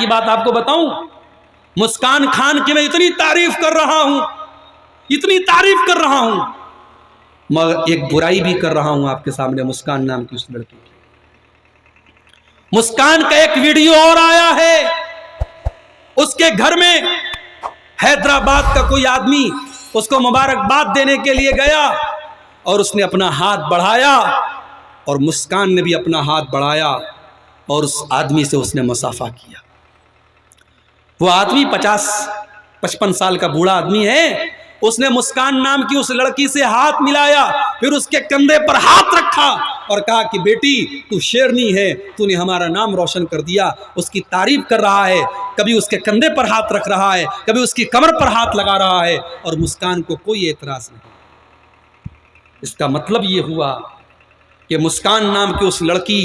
بات آپ کو بتاؤں، مسکان خان کی میں اتنی تعریف کر رہا ہوں، مگر ایک برائی بھی کر رہا ہوں آپ کے سامنے مسکان نام کی اس لڑکی کی۔ مسکان کا ایک ویڈیو اور آیا ہے، اس کے گھر میں حیدرآباد کا کوئی آدمی اس کو مبارکباد دینے کے لیے گیا اور اس نے اپنا ہاتھ بڑھایا اور مسکان نے بھی اپنا ہاتھ بڑھایا اور اس آدمی سے اس نے مصافحہ کیا۔ وہ آدمی 50-55 سال کا بوڑھا آدمی ہے، اس نے مسکان نام کی اس لڑکی سے ہاتھ ملایا، پھر اس کے کندھے پر ہاتھ رکھا اور کہا کہ بیٹی تو شیرنی ہے، تو نے ہمارا نام روشن کر دیا۔ اس کی تعریف کر رہا ہے، کبھی اس کے کندھے پر ہاتھ رکھ رہا ہے، کبھی اس کی کمر پر ہاتھ لگا رہا ہے، اور مسکان کو کوئی اعتراض نہیں۔ اس کا مطلب یہ ہوا کہ مسکان نام کی اس لڑکی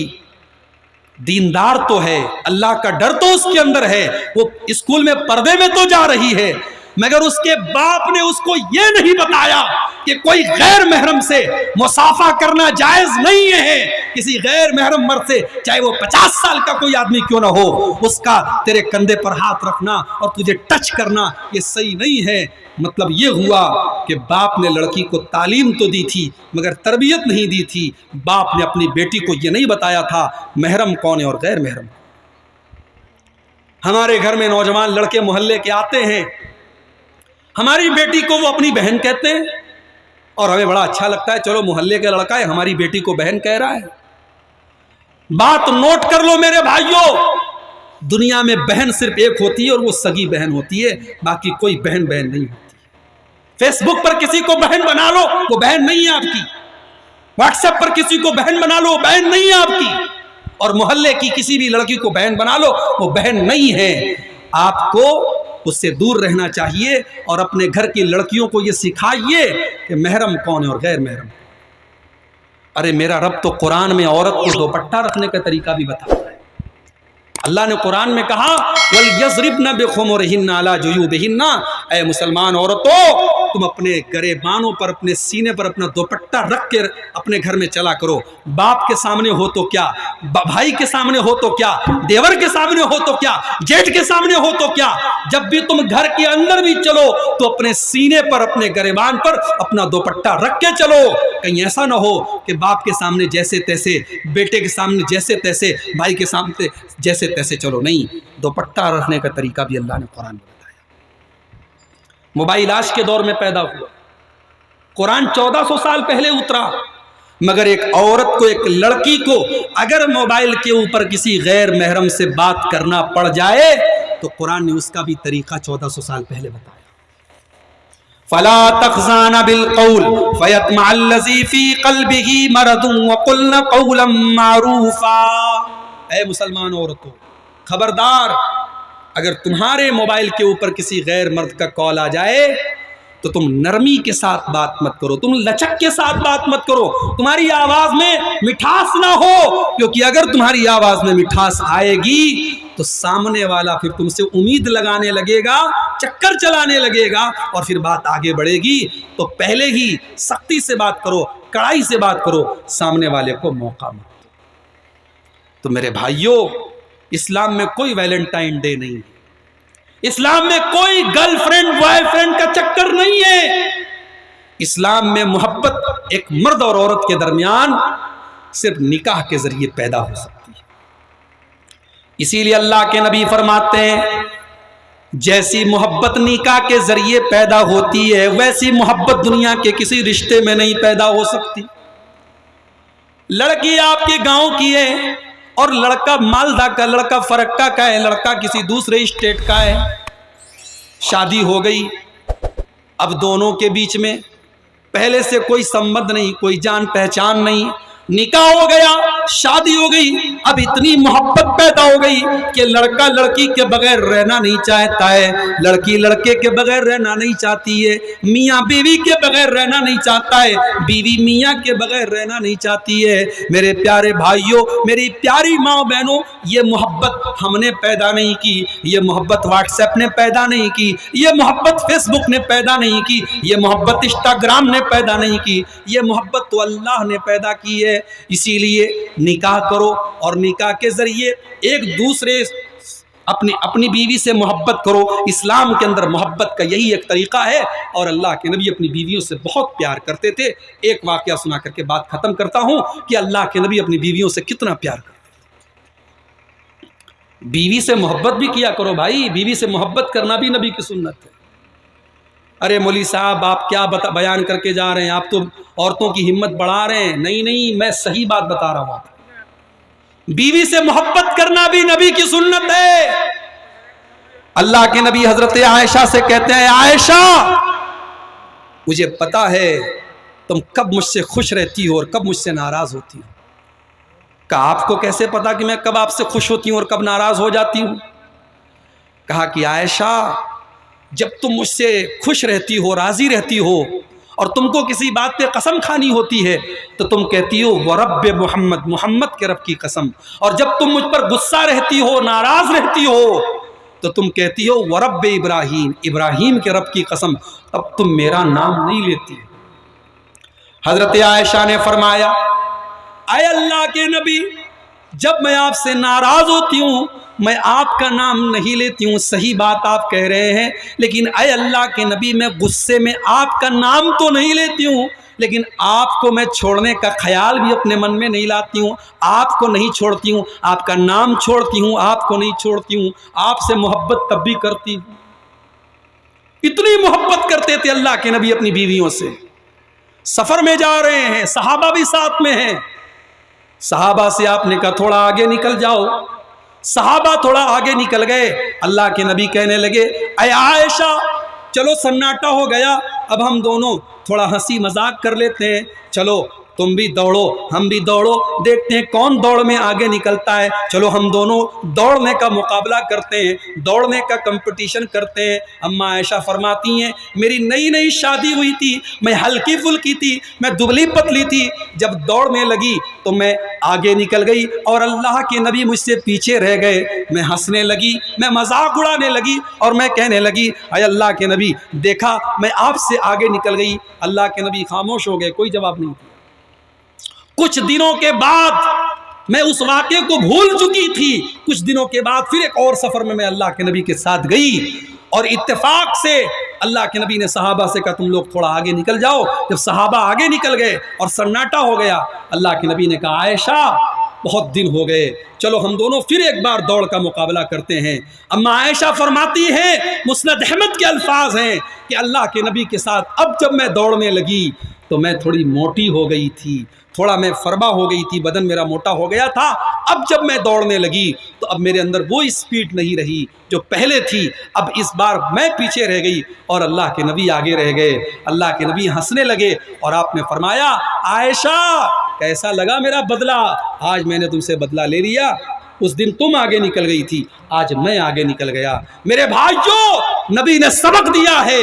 دیندار تو ہے، اللہ کا ڈر تو اس کے اندر ہے، وہ اسکول میں پردے میں تو جا رہی ہے، مگر اس کے باپ نے اس کو یہ نہیں بتایا کہ کوئی غیر محرم سے مصافحہ کرنا جائز نہیں ہے۔ کسی غیر محرم مرد سے، چاہے وہ 50 سال کا کوئی آدمی کیوں نہ ہو، اس کا تیرے کندھے پر ہاتھ رکھنا اور تجھے ٹچ کرنا یہ صحیح نہیں ہے۔ مطلب یہ ہوا کہ باپ نے لڑکی کو تعلیم تو دی تھی مگر تربیت نہیں دی تھی۔ باپ نے اپنی بیٹی کو یہ نہیں بتایا تھا محرم کون ہے اور غیر محرم۔ ہمارے گھر میں نوجوان لڑکے محلے کے آتے ہیں، ہماری بیٹی کو وہ اپنی بہن کہتے ہیں اور ہمیں بڑا اچھا لگتا ہے، چلو محلے کا لڑکا ہے ہماری بیٹی کو بہن کہہ رہا ہے۔ بات نوٹ کر لو میرے بھائیوں، دنیا میں بہن صرف ایک ہوتی ہے اور وہ سگی بہن ہوتی ہے، باقی کوئی بہن نہیں ہوتی۔ فیس بک پر کسی کو بہن بنا لو وہ بہن نہیں ہے آپ کی، واٹس ایپ پر کسی کو بہن بنا لو وہ بہن نہیں ہے آپ کی، اور محلے کی کسی بھی لڑکی کو بہن بنا لو وہ بہن نہیں ہے۔ آپ کو اس سے دور رہنا چاہیے اور اپنے گھر کی لڑکیوں کو یہ سکھائیے کہ محرم کون ہے اور غیر محرم۔ ارے میرا رب تو قرآن میں عورت کو دوپٹہ رکھنے کا طریقہ بھی بتاتا ہے۔ اللہ نے قرآن میں کہا وَلْيَضْرِبْنَ بِخُمُرِهِنَّ عَلَى جُيُوبِهِنَّ، اے مسلمان عورتوں تم اپنے گریبانوں پر، اپنے سینے پر اپنا دوپٹہ رکھ کے اپنے گھر میں چلا کرو۔ باپ کے سامنے ہو تو کیا، بھائی کے سامنے ہو تو کیا، دیور کے سامنے ہو تو کیا، جیٹھ کے سامنے ہو تو کیا، جب بھی تم گھر کے اندر بھی چلو تو اپنے سینے پر، اپنے گریبان پر اپنا دوپٹہ رکھ کے چلو۔ کہیں ایسا نہ ہو کہ باپ کے سامنے جیسے تیسے، بیٹے کے سامنے جیسے تیسے، بھائی کے سامنے جیسے تیسے چلو، نہیں۔ دوپٹہ رکھنے کا طریقہ بھی اللہ نے قرآن میں بتایا۔ موبائل آج کے دور میں پیدا ہوا، قرآن 1400 سال پہلے اترا، مگر ایک عورت کو، ایک لڑکی کو اگر موبائل کے اوپر کسی غیر محرم سے بات کرنا پڑ جائے تو قرآن نے اس کا بھی طریقہ 1400 سال پہلے بتایا۔ فَلَا تَخْضَعْنَ بِالْقَوْلِ فَيَطْمَعَ الَّذِي فِي قَلْبِهِ مَرَضٌ وَقُلْنَ قَوْلًا مَّعْرُوفًا۔ اے مسلمان عورتوں خبردار، اگر تمہارے موبائل کے اوپر کسی غیر مرد کا کال آ جائے تو تم نرمی کے ساتھ بات مت کرو، تم لچک کے ساتھ بات مت کرو، تمہاری آواز میں مٹھاس نہ ہو، کیونکہ اگر تمہاری آواز میں مٹھاس آئے گی تو سامنے والا پھر تم سے امید لگانے لگے گا، چکر چلانے لگے گا اور پھر بات آگے بڑھے گی۔ تو پہلے ہی سختی سے بات کرو، کڑائی سے بات کرو، سامنے والے کو موقع مت دو۔ تو میرے بھائیوں، اسلام میں کوئی ویلنٹائن ڈے نہیں ہے، اسلام میں کوئی گرل فرینڈ بوائے فرینڈ کا چکر نہیں ہے۔ اسلام میں محبت ایک مرد اور عورت کے درمیان صرف نکاح کے ذریعے پیدا ہو سکتی ہے۔ اسی لیے اللہ کے نبی فرماتے ہیں جیسی محبت نکاح کے ذریعے پیدا ہوتی ہے ویسی محبت دنیا کے کسی رشتے میں نہیں پیدا ہو سکتی۔ لڑکی آپ کے گاؤں کی ہے اور لڑکا مالدہ کا، لڑکا فرکا کا ہے، لڑکا کسی دوسرے اسٹیٹ کا ہے، شادی ہو گئی، اب دونوں کے بیچ میں پہلے سے کوئی سمبند نہیں، کوئی جان پہچان نہیں، نکاح ہو گیا، شادی ہو گئی، اب اتنی محبت پیدا ہو گئی کہ لڑکا لڑکی کے بغیر رہنا نہیں چاہتا ہے، لڑکی لڑکے کے بغیر رہنا نہیں چاہتی ہے، میاں بیوی کے بغیر رہنا نہیں چاہتا ہے، بیوی میاں کے بغیر رہنا نہیں چاہتی ہے۔ میرے پیارے بھائیوں، میری پیاری ماں بہنوں، یہ محبت ہم نے پیدا نہیں کی، یہ محبت واٹس ایپ نے پیدا نہیں کی، یہ محبت فیس بک نے پیدا نہیں کی، یہ محبت انسٹاگرام نے پیدا نہیں کی، یہ محبت تو اللہ نے پیدا کی ہے۔ اسی لیے نکاح کرو اور نکاح کے ذریعے ایک دوسرے اپنی بیوی سے محبت کرو. اسلام کے اندر محبت کا یہی ایک طریقہ ہے. اور اللہ کے نبی اپنی بیویوں سے بہت پیار کرتے تھے. ایک واقعہ سنا کر کے بات ختم کرتا ہوں کہ اللہ کے نبی اپنی بیویوں سے کتنا پیار کرتے. بیوی سے محبت بھی کیا کرو بھائی. بیوی سے محبت کرنا بھی نبی کی سنت ہے. ارے مولوی صاحب آپ کیا بیان کر کے جا رہے ہیں؟ آپ تو عورتوں کی ہمت بڑھا رہے ہیں. نہیں، میں صحیح بات بتا رہا ہوں. بیوی سے محبت کرنا بھی نبی کی سنت ہے. اللہ کے نبی حضرت عائشہ سے کہتے ہیں عائشہ مجھے پتا ہے تم کب مجھ سے خوش رہتی ہو اور کب مجھ سے ناراض ہوتی ہو. کہا آپ کو کیسے پتا کہ میں کب آپ سے خوش ہوتی ہوں اور کب ناراض ہو جاتی ہوں؟ کہا کہ عائشہ جب تم مجھ سے خوش رہتی ہو، راضی رہتی ہو اور تم کو کسی بات پہ قسم کھانی ہوتی ہے تو تم کہتی ہو ورب محمد، محمد کے رب کی قسم. اور جب تم مجھ پر غصہ رہتی ہو، ناراض رہتی ہو تو تم کہتی ہو ورب ابراہیم، ابراہیم کے رب کی قسم. اب تم میرا نام نہیں لیتی. حضرت عائشہ نے فرمایا اے اللہ کے نبی جب میں آپ سے ناراض ہوتی ہوں میں آپ کا نام نہیں لیتی ہوں. صحیح بات آپ کہہ رہے ہیں، لیکن اے اللہ کے نبی میں غصے میں آپ کا نام تو نہیں لیتی ہوں، لیکن آپ کو میں چھوڑنے کا خیال بھی اپنے من میں نہیں لاتی ہوں. آپ کو نہیں چھوڑتی ہوں، آپ کا نام چھوڑتی ہوں، آپ کو نہیں چھوڑتی ہوں. آپ سے محبت تب بھی کرتی ہوں. اتنی محبت کرتے تھے اللہ کے نبی اپنی بیویوں سے. سفر میں جا رہے ہیں، صحابہ بھی ساتھ میں ہیں. صحابہ سے آپ نے کہا تھوڑا آگے نکل جاؤ. صحابہ تھوڑا آگے نکل گئے. اللہ کے نبی کہنے لگے اے عائشہ چلو سناٹا ہو گیا، اب ہم دونوں تھوڑا ہنسی مذاق کر لیتے ہیں. چلو تم بھی دوڑو ہم بھی دوڑو، دیکھتے ہیں کون دوڑ میں آگے نکلتا ہے. چلو ہم دونوں دوڑنے کا مقابلہ کرتے ہیں، دوڑنے کا کمپٹیشن کرتے ہیں. اما عائشہ فرماتی ہیں میری نئی شادی ہوئی تھی، میں ہلکی پھلکی تھی، میں دبلی پتلی تھی. جب دوڑنے لگی تو میں آگے نکل گئی اور اللہ کے نبی مجھ سے پیچھے رہ گئے. میں ہنسنے لگی، میں مذاق اڑانے لگی اور میں کہنے لگی اے اللہ کے نبی دیکھا میں آپ سے آگے نکل گئی. اللہ کے نبی خاموش ہو گئے، کوئی جواب نہیں دیا. کچھ دنوں کے بعد میں اس واقعے کو بھول چکی تھی. کچھ دنوں کے بعد پھر ایک اور سفر میں اللہ کے نبی کے ساتھ گئی اور اتفاق سے اللہ کے نبی نے صحابہ سے کہا تم لوگ تھوڑا آگے نکل جاؤ. جب صحابہ آگے نکل گئے اور سناٹا ہو گیا، اللہ کے نبی نے کہا عائشہ بہت دن ہو گئے، چلو ہم دونوں پھر ایک بار دوڑ کا مقابلہ کرتے ہیں. اما عائشہ فرماتی ہیں مسند احمد کے الفاظ ہیں کہ اللہ کے نبی کے ساتھ اب جب میں دوڑنے لگی تو میں تھوڑی موٹی ہو گئی تھی، تھوڑا میں فربا ہو گئی تھی، بدن میرا موٹا ہو گیا تھا. اب جب میں دوڑنے لگی تو اب میرے اندر وہ اسپیڈ نہیں رہی جو پہلے تھی. اب اس بار میں پیچھے رہ گئی اور اللہ کے نبی آگے رہ گئے. اللہ کے نبی ہنسنے لگے اور آپ نے فرمایا عائشہ کیسا لگا میرا بدلہ؟ آج میں نے تم سے بدلہ لے لیا. اس دن تم آگے نکل گئی تھی، آج میں آگے نکل گیا. میرے بھائیوں نبی نے سبق دیا ہے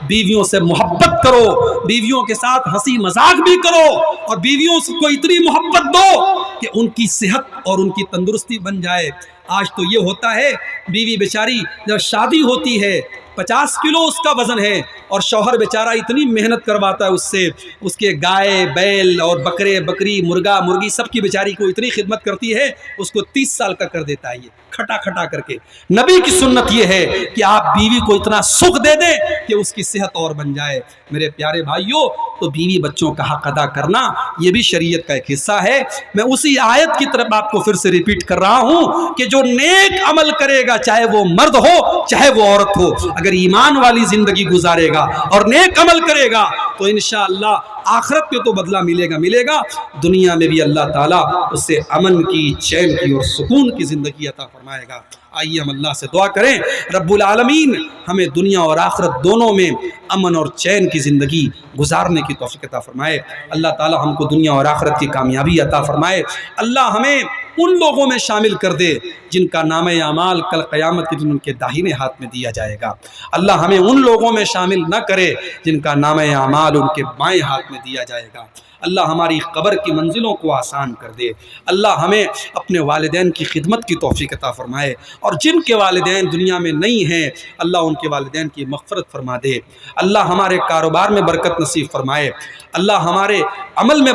بیویوں سے محبت کرو، بیویوں کے ساتھ ہنسی مذاق بھی کرو اور بیویوں کو اتنی محبت دو کہ ان کی صحت اور ان کی تندرستی بن جائے. آج تو یہ ہوتا ہے بیوی بیچاری جب شادی ہوتی ہے 50 کلو اس کا وزن ہے اور شوہر بیچارہ اتنی محنت کرواتا ہے اس سے، اس کے گائے بیل اور بکرے بکری مرغا مرغی سب کی بیچاری کو اتنی خدمت کرتی ہے، اس کو 30 سال کا کر دیتا ہے یہ کھٹا کھٹا کر کے. نبی کی سنت یہ ہے کہ آپ بیوی کو اتنا سکھ دے دیں کہ اس کی صحت اور بن جائے. میرے پیارے بھائیوں تو بیوی بچوں کا حق ادا کرنا یہ بھی شریعت کا ایک حصہ ہے. میں اسی آیت کی طرف آپ کو پھر سے ریپیٹ کر رہا ہوں کہ جو نیک عمل کرے گا چاہے وہ مرد ہو چاہے وہ عورت ہو، اگر ایمان والی زندگی گزارے گا اور نیک عمل کرے گا تو انشاءاللہ آخرت پہ تو بدلہ ملے گا، دنیا میں بھی اللہ تعالیٰ اس سے امن کی، چین کی اور سکون کی زندگی عطا فرمائے گا. آئیے ہم اللہ سے دعا کریں رب العالمین ہمیں دنیا اور آخرت دونوں میں امن اور چین کی زندگی گزارنے کی توفیق عطا فرمائے. اللہ تعالیٰ ہم کو دنیا اور آخرت کی کامیابی عطا فرمائے. اللہ ہمیں ان لوگوں میں شامل کر دے جن کا نام اعمال کل قیامت کے دن ان کے داہنے ہاتھ میں دیا جائے گا. اللہ ہمیں ان لوگوں میں شامل نہ کرے جن کا نام اعمال ان کے بائیں ہاتھ میں دیا جائے گا. اللہ ہماری قبر کی منزلوں کو آسان کر دے. اللہ ہمیں اپنے والدین کی خدمت کی توفیق عطا فرمائے اور جن کے والدین دنیا میں نہیں ہیں اللہ ان کے والدین کی مغفرت فرما دے. اللہ ہمارے کاروبار میں برکت نصیب فرمائے. اللہ ہمارے عمل میں